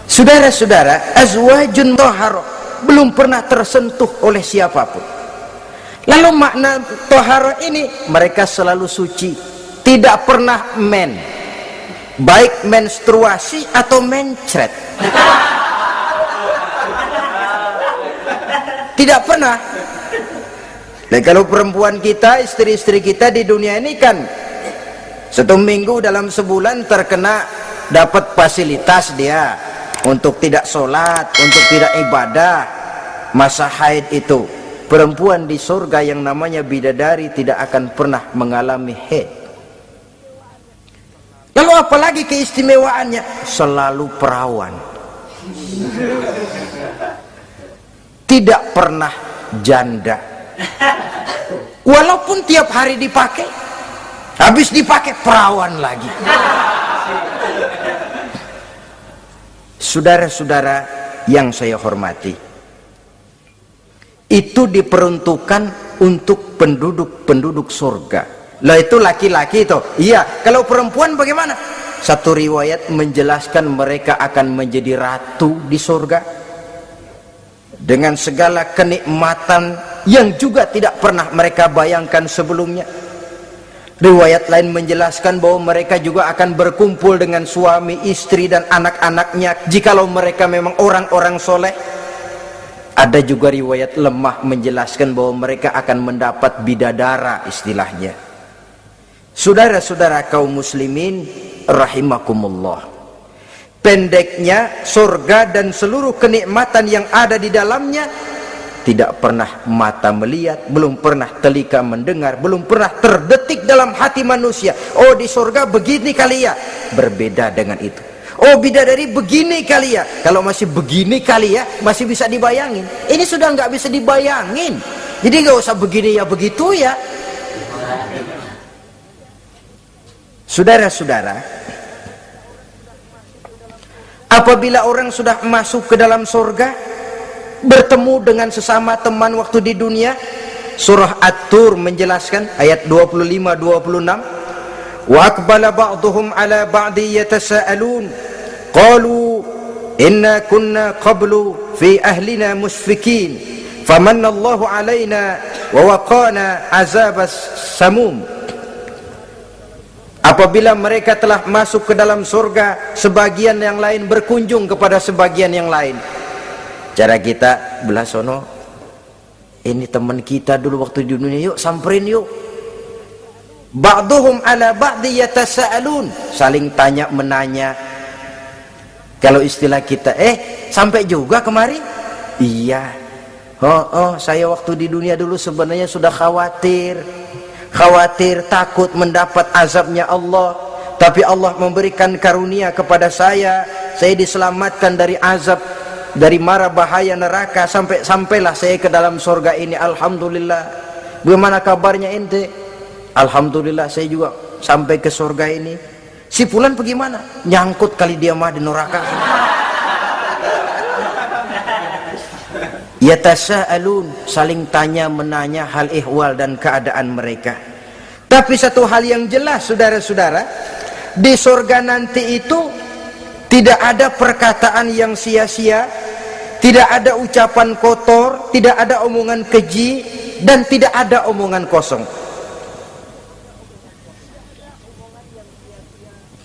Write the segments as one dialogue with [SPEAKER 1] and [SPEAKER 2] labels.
[SPEAKER 1] Saudara-saudara, azwajun thahara, belum pernah tersentuh oleh siapapun. Lalu makna thahara ini, mereka selalu suci, tidak pernah baik menstruasi atau mencret, tidak pernah. Dan kalau perempuan kita, istri-istri kita di dunia ini kan 1 minggu dalam sebulan terkena dapat fasilitas dia untuk tidak sholat, untuk tidak ibadah, masa haid itu. Perempuan di surga yang namanya bidadari tidak akan pernah mengalami haid. Lalu apalagi keistimewaannya? Selalu perawan, tidak pernah janda, walaupun tiap hari dipakai, habis dipakai perawan lagi. Saudara-saudara yang saya hormati, itu diperuntukkan untuk penduduk surga. Lah itu laki-laki itu. Iya, kalau perempuan bagaimana? Satu riwayat menjelaskan mereka akan menjadi ratu di surga dengan segala kenikmatan yang juga tidak pernah mereka bayangkan sebelumnya. Riwayat lain menjelaskan bahwa mereka juga akan berkumpul dengan suami, istri dan anak-anaknya jikalau mereka memang orang-orang soleh. Ada juga riwayat lemah menjelaskan bahwa mereka akan mendapat bidadara istilahnya. Saudara-saudara kaum muslimin rahimakumullah, pendeknya surga dan seluruh kenikmatan yang ada di dalamnya tidak pernah mata melihat, belum pernah telinga mendengar, belum pernah terdetik dalam hati manusia. Oh, di surga begini kali ya, berbeda dengan itu. Oh, bidadari begini kali ya, kalau masih begini kali ya masih bisa dibayangin. Ini sudah nggak bisa dibayangin, jadi nggak usah begini ya begitu ya. Saudara-saudara, apabila orang sudah masuk ke dalam surga, bertemu dengan sesama teman waktu di dunia, surah At-Tur menjelaskan ayat 25-26, wa aqbala ba'duhum ala ba'di yatasaalun qalu inna kunna qablu fi ahlina musfikin famanna Allahu alaina wa waqana azabas samum. Apabila mereka telah masuk ke dalam surga, sebagian yang lain berkunjung kepada sebagian yang lain. Cara kita belah sono, ini teman kita dulu waktu di dunia, yuk samperin yuk. Ba'duhum ala ba'di yatasaalun, saling tanya menanya. Kalau istilah kita, sampai juga kemari? Iya. Saya waktu di dunia dulu sebenarnya sudah khawatir, takut mendapat azabnya Allah, tapi Allah memberikan karunia kepada saya diselamatkan dari azab, dari mara bahaya neraka, sampailah saya ke dalam surga ini. Alhamdulillah. Bagaimana kabarnya ente? Alhamdulillah saya juga sampai ke surga ini. Si fulan bagaimana? Nyangkut kali dia mah di neraka. Yatasaalun, saling tanya menanya hal ihwal dan keadaan mereka. Tapi satu hal yang jelas saudara-saudara, di surga nanti itu tidak ada perkataan yang sia-sia, tidak ada ucapan kotor, tidak ada omongan keji, dan tidak ada omongan kosong.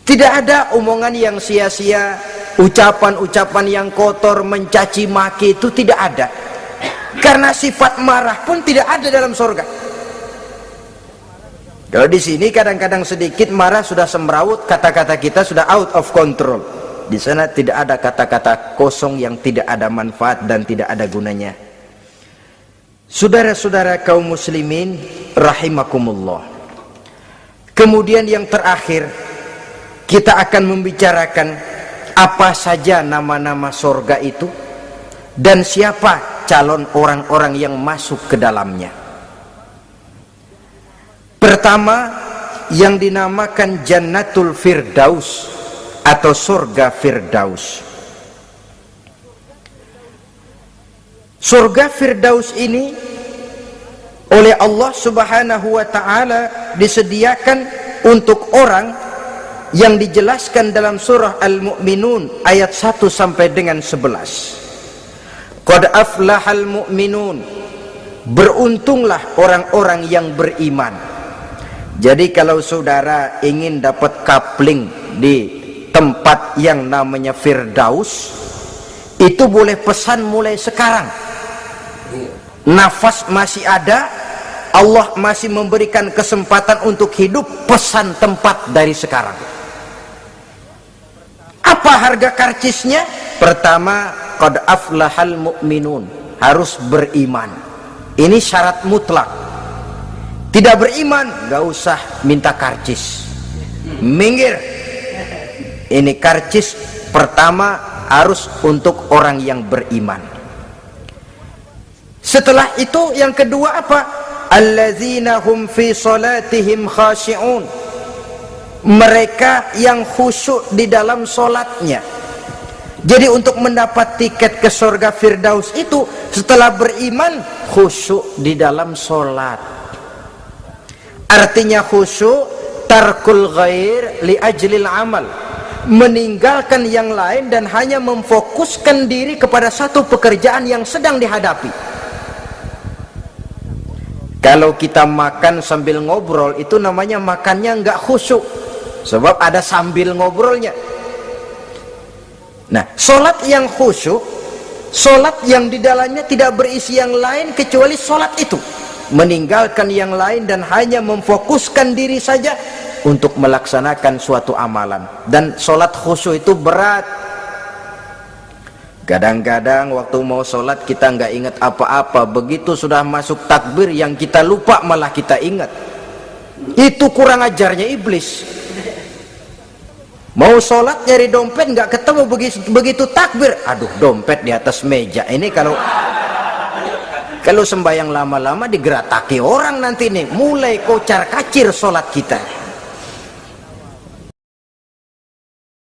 [SPEAKER 1] Tidak ada omongan yang sia-sia, ucapan-ucapan yang kotor, mencaci maki, itu tidak ada. Karena sifat marah pun tidak ada dalam surga. Kalau di sini kadang-kadang sedikit marah sudah semrawut, kata-kata kita sudah out of control. Di sana tidak ada kata-kata kosong yang tidak ada manfaat dan tidak ada gunanya. Saudara-saudara kaum muslimin rahimakumullah. Kemudian yang terakhir, kita akan membicarakan apa saja nama-nama surga itu dan siapa calon orang-orang yang masuk ke dalamnya. Pertama, yang dinamakan Jannatul Firdaus atau surga Firdaus. Surga Firdaus ini oleh Allah Subhanahu wa taala disediakan untuk orang yang dijelaskan dalam surah Al-Mu'minun ayat 1 sampai dengan 11. Qad aflahal mu'minun, beruntunglah orang-orang yang beriman. Jadi kalau saudara ingin dapat kapling di tempat yang namanya Firdaus, itu boleh pesan mulai sekarang. Nafas masih ada, Allah masih memberikan kesempatan untuk hidup, pesan tempat dari sekarang. Apa harga karcisnya? Pertama, qad aflahal mu'minun, harus beriman. Ini syarat mutlak. Tidak beriman, gak usah minta karcis, minggir. Ini karcis pertama harus untuk orang yang beriman. Setelah itu yang kedua apa? Allazina hum fi salatihim khashi'un, mereka yang khusyuk di dalam solatnya. Jadi untuk mendapat tiket ke surga Firdaus itu, setelah beriman khusyuk di dalam solat. Artinya khusyuk tarkul ghair li ajlil amal, meninggalkan yang lain dan hanya memfokuskan diri kepada satu pekerjaan yang sedang dihadapi. Kalau kita makan sambil ngobrol, itu namanya makannya nggak khusyuk, sebab ada sambil ngobrolnya. Nah, solat yang khusyuk, solat yang di dalamnya tidak berisi yang lain kecuali solat itu, meninggalkan yang lain dan hanya memfokuskan diri saja untuk melaksanakan suatu amalan. Dan sholat khusyuk itu berat. Kadang-kadang waktu mau sholat kita nggak ingat apa-apa, begitu sudah masuk takbir yang kita lupa malah kita ingat. Itu kurang ajarnya iblis. Mau sholat nyari dompet nggak ketemu, begitu takbir, aduh dompet di atas meja. Ini kalau sembahyang lama-lama digerataki orang nanti nih, mulai kocar kacir sholat kita.